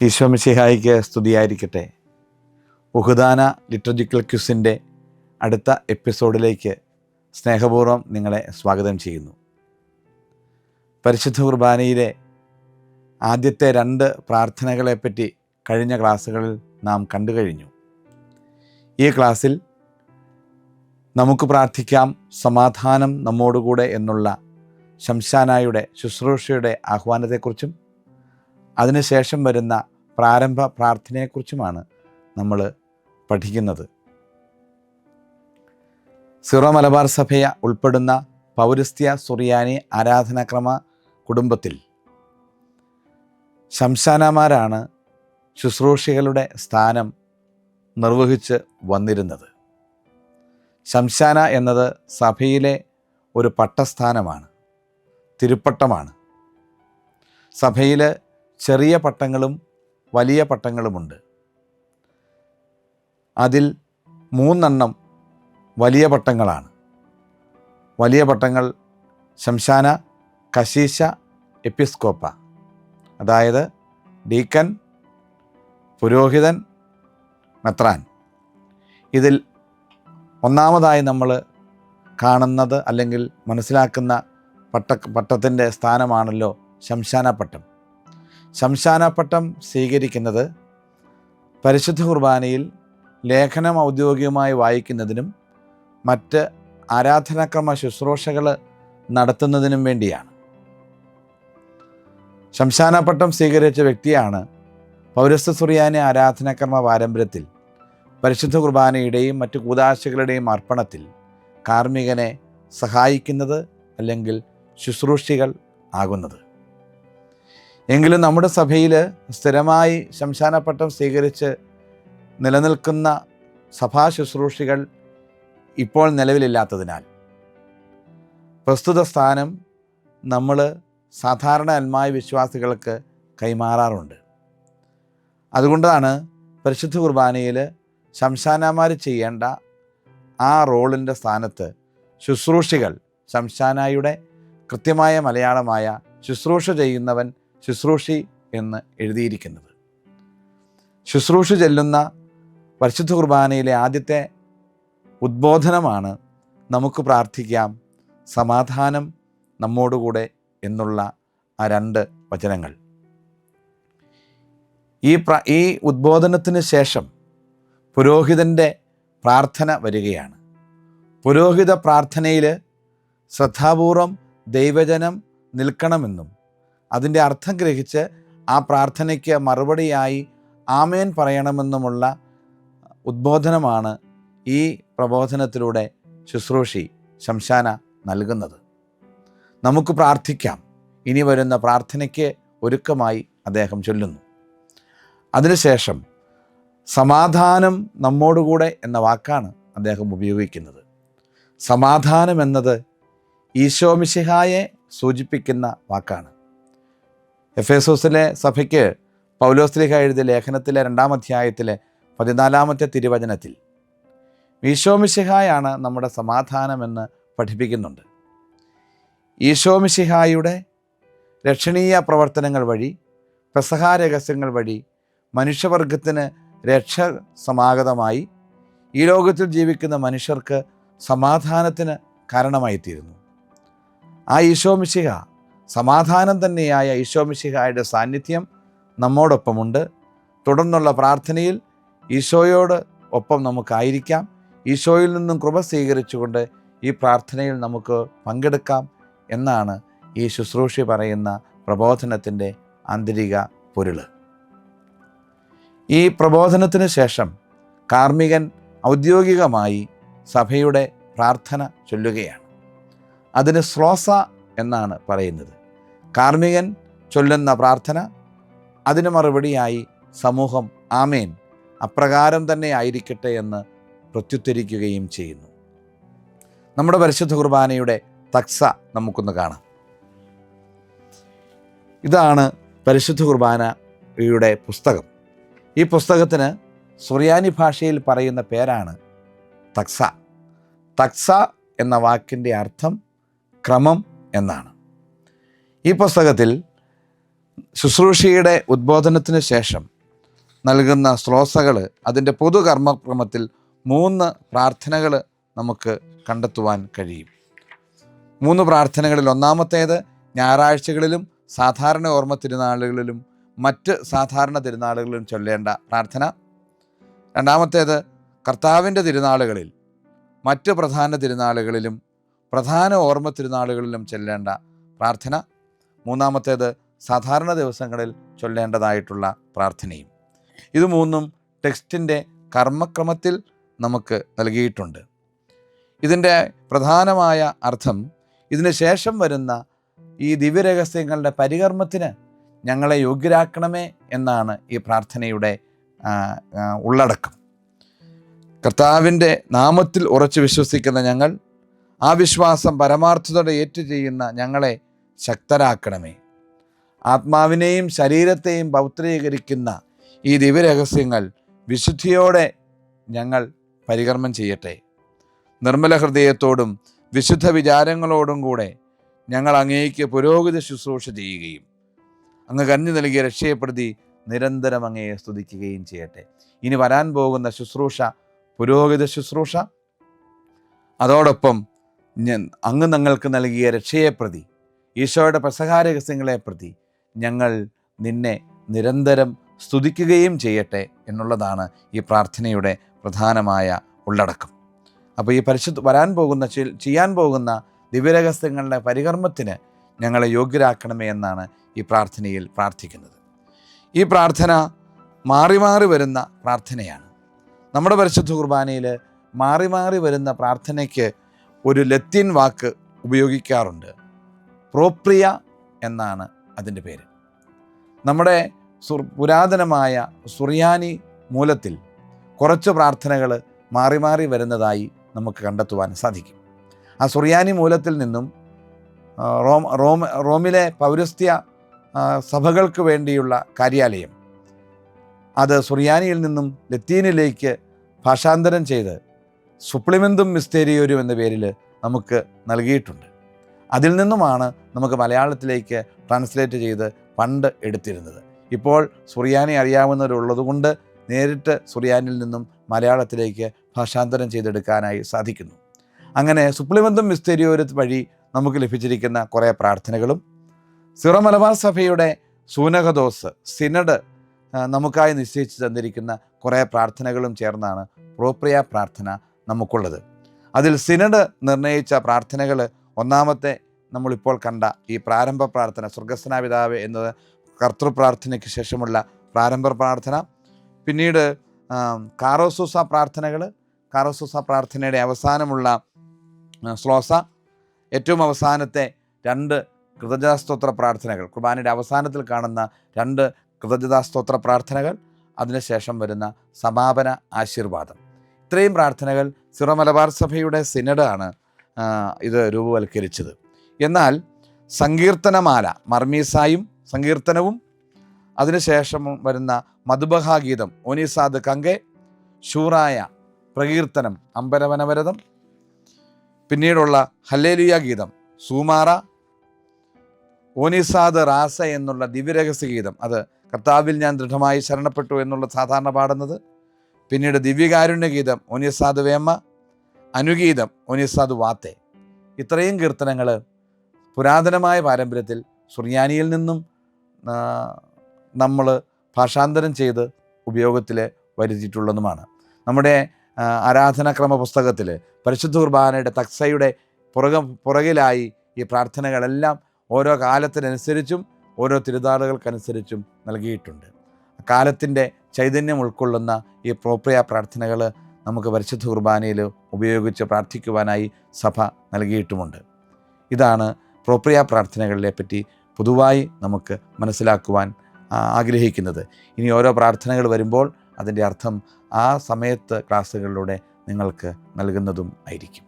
ഈശോ മിശിഹായിക്ക് സ്തുതിയായിരിക്കട്ടെ. ഉഹുദാന ലിറ്റർജിക്കൽ ക്വിസിൻ്റെ അടുത്ത എപ്പിസോഡിലേക്ക് സ്നേഹപൂർവ്വം നിങ്ങളെ സ്വാഗതം ചെയ്യുന്നു. പരിശുദ്ധ കുർബാനയിലെ ആദ്യത്തെ 2 പ്രാർത്ഥനകളെപ്പറ്റി കഴിഞ്ഞ ക്ലാസ്സുകളിൽ നാം കണ്ടു കഴിഞ്ഞു. ഈ ക്ലാസ്സിൽ നമുക്ക് പ്രാർത്ഥിക്കാം സമാധാനം നമ്മോടുകൂടെ എന്നുള്ള ശംശാനായുടെ ശുശ്രൂഷയുടെ ആഹ്വാനത്തെക്കുറിച്ചും അതിനുശേഷം വരുന്ന പ്രാരംഭ പ്രാർത്ഥനയെക്കുറിച്ചുമാണ് നമ്മൾ പഠിക്കുന്നത്. സിറോ മലബാർ സഭയെ ഉൾപ്പെടുന്ന പൗരസ്ത്യ സുറിയാനി ആരാധനാക്രമ കുടുംബത്തിൽ ശംശാനമാരാണ് ശുശ്രൂഷികളുടെ സ്ഥാനം നിർവഹിച്ച് വന്നിരുന്നത്. ശംശാന എന്നത് സഭയിലെ ഒരു പട്ടസ്ഥാനമാണ്, തിരുപ്പട്ടമാണ്. സഭയിൽ ചെറിയ പട്ടങ്ങളും വലിയ പട്ടങ്ങളുമുണ്ട്. അതിൽ 3 വലിയ പട്ടങ്ങളാണ്. വലിയ പട്ടങ്ങൾ ശംശാന, കശീശ, എപ്പിസ്കോപ്പ, അതായത് ഡീക്കൻ, പുരോഹിതൻ, മെത്രാൻ. ഇതിൽ ഒന്നാമതായി നമ്മൾ കാണുന്നത് അല്ലെങ്കിൽ മനസ്സിലാക്കുന്ന പട്ടത്തിൻ്റെ സ്ഥാനമാണല്ലോ ശംശാനപ്പട്ടം. ശംശാനപ്പട്ടം സ്വീകരിക്കുന്നത് പരിശുദ്ധ കുർബാനയിൽ ലേഖനം ഔദ്യോഗികമായി വായിക്കുന്നതിനും മറ്റ് ആരാധനാക്രമ ശുശ്രൂഷകൾ നടത്തുന്നതിനും വേണ്ടിയാണ്. ശംശാനപ്പട്ടം സ്വീകരിച്ച വ്യക്തിയാണ് പൗരസ്ത്യ സുറിയാനി ആരാധനാക്രമ പാരമ്പര്യത്തിൽ പരിശുദ്ധ കുർബാനയുടെയും മറ്റു കൂദാശകളുടെയും അർപ്പണത്തിൽ കാർമ്മികനെ സഹായിക്കുന്നത് അല്ലെങ്കിൽ ശുശ്രൂഷികൾ ആകുന്നത്. എങ്കിലും നമ്മുടെ സഭയിൽ സ്ഥിരമായി ശംശാനപ്പട്ടം സ്വീകരിച്ച് നിലനിൽക്കുന്ന സഭാ ശുശ്രൂഷികൾ ഇപ്പോൾ നിലവിലില്ലാത്തതിനാൽ പ്രസ്തുത സ്ഥാനം നമ്മൾ സാധാരണ അൽമായ വിശ്വാസികൾക്ക് കൈമാറാറുണ്ട്. അതുകൊണ്ടാണ് പരിശുദ്ധ കുർബാനയിൽ ശംശാനമാർ ചെയ്യേണ്ട ആ റോളിൻ്റെ സ്ഥാനത്ത് ശുശ്രൂഷികൾ, ശംശാനായുടെ കൃത്യമായ മലയാളമായ ശുശ്രൂഷ ചെയ്യുന്നവൻ, ശുശ്രൂഷി എന്ന് എഴുതിയിരിക്കുന്നത്. ശുശ്രൂഷ ചെല്ലുന്ന പരിശുദ്ധ കുർബാനയിലെ ആദ്യത്തെ ഉദ്ബോധനമാണ് നമുക്ക് പ്രാർത്ഥിക്കാം സമാധാനം നമ്മോടുകൂടെ എന്നുള്ള ആ 2 വചനങ്ങൾ. ഈ ഉദ്ബോധനത്തിന് ശേഷം പുരോഹിതൻ്റെ പ്രാർത്ഥന വരികയാണ്. പുരോഹിത പ്രാർത്ഥനയിൽ ശ്രദ്ധാപൂർവം ദൈവജനം നിൽക്കണമെന്നും അതിൻ്റെ അർത്ഥം ഗ്രഹിച്ച് ആ പ്രാർത്ഥനയ്ക്ക് മറുപടിയായി ആമേൻ പറയണമെന്നുമുള്ള ഉദ്ബോധനമാണ് ഈ പ്രബോധനത്തിലൂടെ ശുശ്രൂഷി ശംശാന നൽകുന്നത്. നമുക്ക് പ്രാർത്ഥിക്കാം. ഇനി വരുന്ന പ്രാർത്ഥനയ്ക്ക് ഒരുക്കമായി അദ്ദേഹം ചൊല്ലുന്നു. അതിനുശേഷം സമാധാനം നമ്മോടുകൂടെ എന്ന വാക്കാണ് അദ്ദേഹം ഉപയോഗിക്കുന്നത്. സമാധാനം എന്നത് ഈശോ മിശിഹായെ സൂചിപ്പിക്കുന്ന വാക്കാണ്. എഫേസോസിലെ സഭയ്ക്ക് പൗലോസ് ശ്ലീഹ എഴുതിയ ലേഖനത്തിലെ 2-ാം അധ്യായത്തിലെ 14-ാമത്തെ തിരുവചനത്തിൽ ഈശോ മിശിഹായാണ് നമ്മുടെ സമാധാനമെന്ന് പഠിപ്പിക്കുന്നുണ്ട്. ഈശോ മിശിഹായുടെ രക്ഷണീയ പ്രവർത്തനങ്ങൾ വഴി, പെസഹ രഹസ്യങ്ങൾ വഴി മനുഷ്യവർഗത്തിന് രക്ഷ സമാഗതമായി ഈ ലോകത്തിൽ ജീവിക്കുന്ന മനുഷ്യർക്ക് സമാധാനത്തിന് കാരണമായിത്തീരുന്നു. ആ ഈശോ മിശിഹ, സമാധാനം തന്നെയായ ഈശോ മിശിഹായുടെ സാന്നിധ്യം നമ്മോടൊപ്പമുണ്ട്. തുടർന്നുള്ള പ്രാർത്ഥനയിൽ ഈശോയോട് ഒപ്പം നമുക്കായിരിക്കാം. ഈശോയിൽ നിന്നും കൃപ സ്വീകരിച്ചുകൊണ്ട് ഈ പ്രാർത്ഥനയിൽ നമുക്ക് പങ്കെടുക്കാം എന്നാണ് ഈ ശുശ്രൂഷ പറയുന്ന പ്രബോധനത്തിൻ്റെ ആന്തരിക പൊരുൾ. ഈ പ്രബോധനത്തിന് ശേഷം കാർമ്മികൻ ഔദ്യോഗികമായി സഭയുടെ പ്രാർത്ഥന ചൊല്ലുകയാണ്. അതിന് ശ്ലോസ എന്നാണ് പറയുന്നത്. കാർമ്മികൻ ചൊല്ലുന്ന പ്രാർത്ഥന, അതിന് മറുപടിയായി സമൂഹം ആമേൻ, അപ്രകാരം തന്നെ ആയിരിക്കട്ടെ എന്ന് പ്രത്യുത്തരിക്കുകയും ചെയ്യുന്നു. നമ്മുടെ പരിശുദ്ധ കുർബാനയുടെ തക്സ നമുക്കൊന്ന് കാണാം. ഇതാണ് പരിശുദ്ധ കുർബാനയുടെ പുസ്തകം. ഈ പുസ്തകത്തിന് സുറിയാനി ഭാഷയിൽ പറയുന്ന പേരാണ് തക്സ. തക്സ എന്ന വാക്കിൻ്റെ അർത്ഥം ക്രമം എന്നാണ്. ഈ പുസ്തകത്തിൽ ശുശ്രൂഷയുടെ ഉദ്ബോധനത്തിന് ശേഷം നൽകുന്ന ശ്ലോസകൾ, അതിൻ്റെ പൊതു കർമ്മക്രമത്തിൽ 3 പ്രാർത്ഥനകൾ നമുക്ക് കണ്ടെത്തുവാൻ കഴിയും. 3 പ്രാർത്ഥനകളിൽ ഒന്നാമത്തേത് ഞായറാഴ്ചകളിലും സാധാരണ ഓർമ്മ തിരുനാളുകളിലും മറ്റ് സാധാരണ തിരുനാളുകളിലും ചൊല്ലേണ്ട പ്രാർത്ഥന. രണ്ടാമത്തേത് കർത്താവിൻ്റെ തിരുനാളുകളിൽ, മറ്റ് പ്രധാന തിരുനാളുകളിലും പ്രധാന ഓർമ്മ തിരുനാളുകളിലും ചൊല്ലേണ്ട പ്രാർത്ഥന. മൂന്നാമത്തേത് സാധാരണ ദിവസങ്ങളിൽ ചൊല്ലേണ്ടതായിട്ടുള്ള പ്രാർത്ഥനയും. ഇത് 3ഉം ടെക്സ്റ്റിൻ്റെ കർമ്മക്രമത്തിൽ നമുക്ക് നൽകിയിട്ടുണ്ട്. ഇതിൻ്റെ പ്രധാനമായ അർത്ഥം, ഇതിന് ശേഷം വരുന്ന ഈ ദിവ്യരഹസ്യങ്ങളുടെ പരികർമ്മത്തിന് ഞങ്ങളെ യോഗ്യരാക്കണമേ എന്നാണ് ഈ പ്രാർത്ഥനയുടെ ഉള്ളടക്കം. കർത്താവിൻ്റെ നാമത്തിൽ ഉറച്ചു വിശ്വസിക്കുന്ന ഞങ്ങൾ, ആ വിശ്വാസം പരമാർത്ഥതയോടെ ഏറ്റുചെയ്യുന്ന ഞങ്ങളെ ശക്തരാക്കണമേ. ആത്മാവിനെയും ശരീരത്തെയും പൗത്രീകരിക്കുന്ന ഈ ദിവ്യരഹസ്യങ്ങൾ വിശുദ്ധിയോടെ ഞങ്ങൾ പരികർമ്മം ചെയ്യട്ടെ. നിർമ്മല ഹൃദയത്തോടും വിശുദ്ധ വിചാരങ്ങളോടും കൂടെ ഞങ്ങൾ അങ്ങേക്ക് പുരോഹിത ശുശ്രൂഷ ചെയ്യുകയും അങ്ങ് കനിഞ്ഞു നൽകിയ രക്ഷയെപ്പെടുത്തി നിരന്തരം അങ്ങയെ സ്തുതിക്കുകയും ചെയ്യട്ടെ. ഇനി വരാൻ പോകുന്ന ശുശ്രൂഷ പുരോഹിത ശുശ്രൂഷ, അതോടൊപ്പം അങ്ങ് ഞങ്ങൾക്ക് നൽകിയ രക്ഷയെപ്രതി, ഈശോയുടെ പെസഹാ രഹസ്യങ്ങളെ പ്രതി ഞങ്ങൾ നിന്നെ നിരന്തരം സ്തുതിക്കുകയും ചെയ്യട്ടെ എന്നുള്ളതാണ് ഈ പ്രാർത്ഥനയുടെ പ്രധാനമായ ഉള്ളടക്കം. അപ്പോൾ ഈ വരാൻ പോകുന്ന ചെയ്യാൻ പോകുന്ന ദിവ്യരഹസ്യങ്ങളുടെ പരികർമ്മത്തിന് ഞങ്ങളെ യോഗ്യരാക്കണമേ എന്നാണ് ഈ പ്രാർത്ഥനയിൽ പ്രാർത്ഥിക്കുന്നത്. ഈ പ്രാർത്ഥന മാറി മാറി വരുന്ന പ്രാർത്ഥനയാണ്. നമ്മുടെ പരിശുദ്ധ കുർബാനയിൽ മാറി മാറി വരുന്ന പ്രാർത്ഥനയ്ക്ക് ഒരു ലത്തീൻ വാക്ക് ഉപയോഗിക്കാറുണ്ട്. പ്രോപ്രിയ എന്നാണ് അതിൻ്റെ പേര്. നമ്മുടെ പുരാതനമായ സുറിയാനി മൂലത്തിൽ കുറച്ച് പ്രാർത്ഥനകൾ മാറി മാറി വരുന്നതായി നമുക്ക് കണ്ടെത്തുവാൻ സാധിക്കും. ആ സുറിയാനി മൂലത്തിൽ നിന്നും റോമിലെ പൗരസ്ത്യ സഭകൾക്ക് വേണ്ടിയുള്ള കാര്യാലയം അത് സുറിയാനിയിൽ നിന്നും ലത്തീനിലേക്ക് ഭാഷാന്തരം ചെയ്ത് സുപ്ലിമെന്തും മിസ്റ്റേരിയോരും എന്ന പേരിൽ നമുക്ക് നൽകിയിട്ടുണ്ട്. അതിൽ നിന്നുമാണ് നമുക്ക് മലയാളത്തിലേക്ക് ട്രാൻസ്ലേറ്റ് ചെയ്ത് പണ്ട് എടുത്തിരുന്നത്. ഇപ്പോൾ സുറിയാനി അറിയാവുന്നവരുള്ളതുകൊണ്ട് നേരിട്ട് സുറിയാനിൽ നിന്നും മലയാളത്തിലേക്ക് ഭാഷാന്തരം ചെയ്തെടുക്കാനായി സാധിക്കുന്നു. അങ്ങനെ സുപ്ലിമെന്തും മിസ്റ്റേരിയോരും വഴി നമുക്ക് ലഭിച്ചിരിക്കുന്ന കുറേ പ്രാർത്ഥനകളും സിറോ മലബാർ സഭയുടെ സൂനഹദോസ് സിനഡ് നമുക്കായി നിശ്ചയിച്ച് തന്നിരിക്കുന്ന കുറേ പ്രാർത്ഥനകളും ചേർന്നാണ് പ്രോപ്രിയ പ്രാർത്ഥന നമുക്കുള്ളത്. അതിൽ സിനഡ് നിർണയിച്ച പ്രാർത്ഥനകൾ, ഒന്നാമത്തെ നമ്മളിപ്പോൾ കണ്ട ഈ പ്രാരംഭ പ്രാർത്ഥന, സ്വർഗസ്ഥനായ പിതാവേ എന്നത് കർത്തൃപ്രാർത്ഥനയ്ക്ക് ശേഷമുള്ള പ്രാരംഭ പ്രാർത്ഥന. പിന്നീട് കാറോസൂസ പ്രാർത്ഥനകൾ, കാറോസൂസ പ്രാർത്ഥനയുടെ അവസാനമുള്ള ശ്ലോസ, ഏറ്റവും അവസാനത്തെ 2 കൃതജ്ഞതാസ്തോത്ര പ്രാർത്ഥനകൾ, കുർബാനയുടെ അവസാനത്തിൽ കാണുന്ന 2 കൃതജ്ഞതാസ്തോത്ര പ്രാർത്ഥനകൾ, അതിനുശേഷം വരുന്ന സമാപന ആശീർവാദം. ഇത്രയും പ്രാർത്ഥനകൾ സിറോ മലബാർ സഭയുടെ സിനഡാണ് ഇത് രൂപവൽക്കരിച്ചത്. എന്നാൽ സങ്കീർത്തനമാല, മർമീസായും സങ്കീർത്തനവും അതിനുശേഷം വരുന്ന മധുബഹാഗീതം, ഓനീസാദ് കങ്കെ, ശൂറായ പ്രകീർത്തനം, അമ്പരവനവരതം, പിന്നീടുള്ള ഹല്ലേലൂയ ഗീതം, സൂമാറ, ഓനിസാദ് റാസ എന്നുള്ള ദിവ്യരഹസ്യ ഗീതം, അത് കർത്താവിൽ ഞാൻ ദൃഢമായി ശരണപ്പെട്ടു എന്നുള്ള സാധാരണ പാടുന്നത്. പിന്നീട് ദിവ്യകാരുണ്യ ഗീതം ഓനിസാദ് വേമ, അനുഗീതം ഓനിസാദ് വാത്തെ. ഇത്രയും കീർത്തനങ്ങൾ പുരാതനമായ പാരമ്പര്യത്തിൽ സുറിയാനിയിൽ നിന്നും നമ്മൾ ഭാഷാന്തരം ചെയ്ത് ഉപയോഗത്തിൽ വരുത്തിയിട്ടുള്ളതുമാണ്. നമ്മുടെ ആരാധനാക്രമ പുസ്തകത്തിൽ പരിശുദ്ധ കുർബാനയുടെ തക്സയുടെ പുറകിലായി ഈ പ്രാർത്ഥനകളെല്ലാം ഓരോ കാലത്തിനനുസരിച്ചും ഓരോ തിരുനാളുകൾക്കനുസരിച്ചും നൽകിയിട്ടുണ്ട്. കാലത്തിൻ്റെ ചൈതന്യം ഉൾക്കൊള്ളുന്ന ഈ പ്രോപ്രിയ പ്രാർത്ഥനകൾ നമുക്ക് പരിശുദ്ധ കുർബാനയിൽ ഉപയോഗിച്ച് പ്രാർത്ഥിക്കുവാനായി സഭ നൽകിയിട്ടുമുണ്ട്. ഇതാണ് പ്രോപ്രിയ പ്രാർത്ഥനകളെ പറ്റി പൊതുവായി നമുക്ക് മനസ്സിലാക്കുവാൻ ആഗ്രഹിക്കുന്നത്. ഇനി ഓരോ പ്രാർത്ഥനകൾ വരുമ്പോൾ അതിൻ്റെ അർത്ഥം ആ സമയത്ത് ക്ലാസ്സുകളിലൂടെ നിങ്ങൾക്ക് നൽകുന്നതും ആയിരിക്കും.